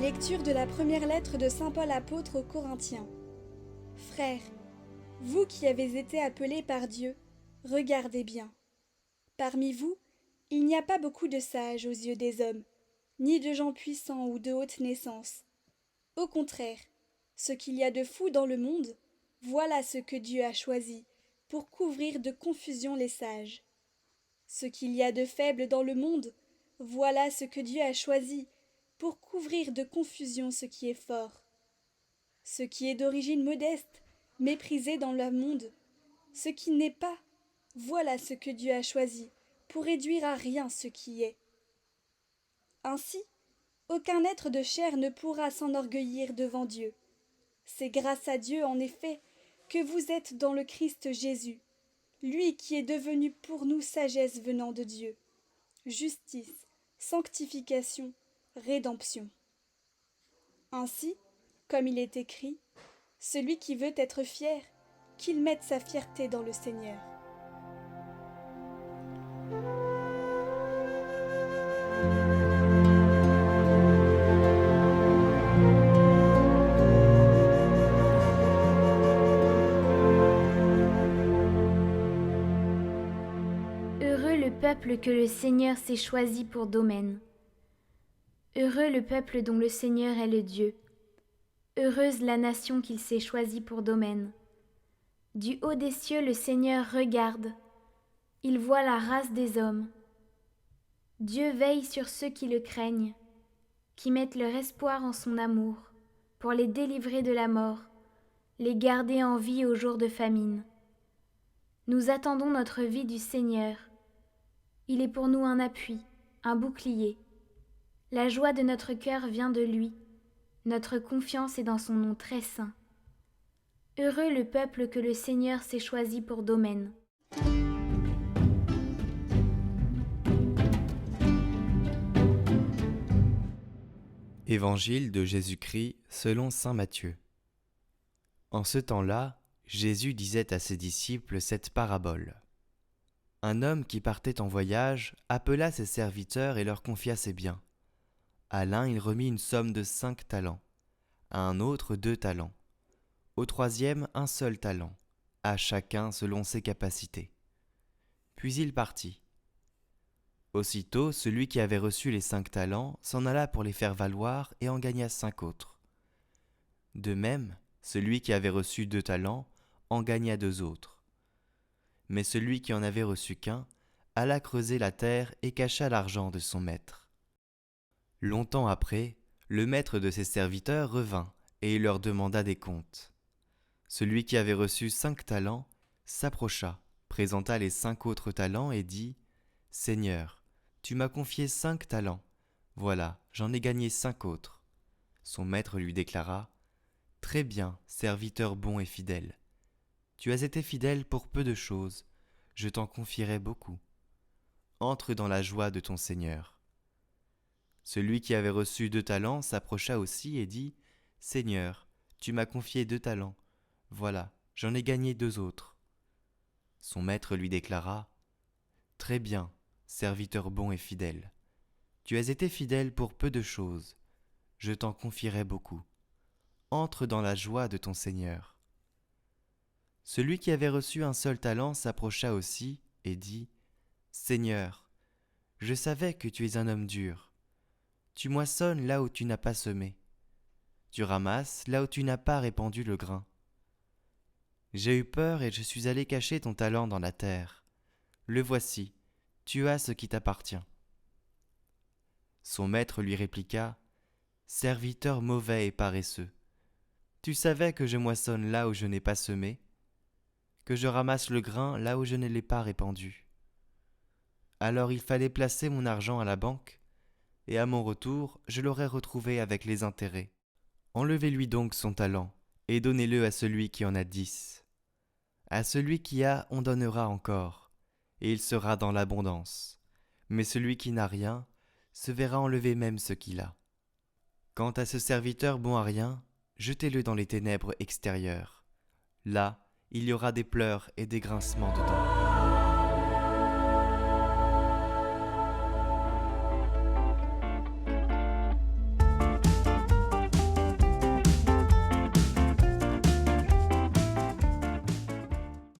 Lecture de la première lettre de saint Paul apôtre aux Corinthiens. Frères, vous qui avez été appelés par Dieu, regardez bien. Parmi vous, il n'y a pas beaucoup de sages aux yeux des hommes, ni de gens puissants ou de haute naissance. Au contraire, ce qu'il y a de fou dans le monde, voilà ce que Dieu a choisi, pour couvrir de confusion les sages. Ce qu'il y a de faible dans le monde, voilà ce que Dieu a choisi, pour couvrir de confusion ce qui est fort. Ce qui est d'origine modeste, méprisé dans le monde, ce qui n'est pas, voilà ce que Dieu a choisi, pour réduire à rien ce qui est. Ainsi, aucun être de chair ne pourra s'enorgueillir devant Dieu. C'est grâce à Dieu, en effet, que vous êtes dans le Christ Jésus, lui qui est devenu pour nous sagesse venant de Dieu, justice, sanctification, rédemption. Ainsi, comme il est écrit, celui qui veut être fier, qu'il mette sa fierté dans le Seigneur. Heureux le peuple que le Seigneur s'est choisi pour domaine. Heureux le peuple dont le Seigneur est le Dieu. Heureuse la nation qu'il s'est choisie pour domaine. Du haut des cieux le Seigneur regarde. Il voit la race des hommes. Dieu veille sur ceux qui le craignent, qui mettent leur espoir en son amour, pour les délivrer de la mort, les garder en vie au jour de famine. Nous attendons notre vie du Seigneur. Il est pour nous un appui, un bouclier. La joie de notre cœur vient de lui. Notre confiance est dans son nom très saint. Heureux le peuple que le Seigneur s'est choisi pour domaine. Évangile de Jésus-Christ selon saint Matthieu. En ce temps-là, Jésus disait à ses disciples cette parabole. Un homme qui partait en voyage appela ses serviteurs et leur confia ses biens. À l'un, il remit une somme de 5 talents, à un autre 2 talents, au troisième 1 seul talent, à chacun selon ses capacités. Puis il partit. Aussitôt, celui qui avait reçu les 5 talents s'en alla pour les faire valoir et en gagna 5 autres. De même, celui qui avait reçu 2 talents en gagna 2 autres. Mais celui qui en avait reçu qu'un alla creuser la terre et cacha l'argent de son maître. Longtemps après, le maître de ses serviteurs revint et il leur demanda des comptes. Celui qui avait reçu 5 talents s'approcha, présenta les 5 autres talents et dit « Seigneur, tu m'as confié 5 talents, voilà, j'en ai gagné 5 autres. » Son maître lui déclara « Très bien, serviteur bon et fidèle. Tu as été fidèle pour peu de choses, je t'en confierai beaucoup. Entre dans la joie de ton Seigneur. » Celui qui avait reçu 2 talents s'approcha aussi et dit « Seigneur, tu m'as confié 2 talents, voilà, j'en ai gagné 2 autres. » Son maître lui déclara « Très bien, serviteur bon et fidèle. Tu as été fidèle pour peu de choses, je t'en confierai beaucoup. Entre dans la joie de ton Seigneur. » Celui qui avait reçu un seul talent s'approcha aussi et dit « Seigneur, je savais que tu es un homme dur. Tu moissonnes là où tu n'as pas semé. Tu ramasses là où tu n'as pas répandu le grain. J'ai eu peur et je suis allé cacher ton talent dans la terre. Le voici, tu as ce qui t'appartient. » Son maître lui répliqua « Serviteur mauvais et paresseux, tu savais que je moissonne là où je n'ai pas semé, que je ramasse le grain là où je ne l'ai pas répandu. Alors il fallait placer mon argent à la banque, et à mon retour, je l'aurai retrouvé avec les intérêts. Enlevez-lui donc son talent, et donnez-le à celui qui en a 10. À celui qui a, on donnera encore, et il sera dans l'abondance. Mais celui qui n'a rien, se verra enlever même ce qu'il a. Quant à ce serviteur bon à rien, jetez-le dans les ténèbres extérieures. Là, il y aura des pleurs et des grincements de dents.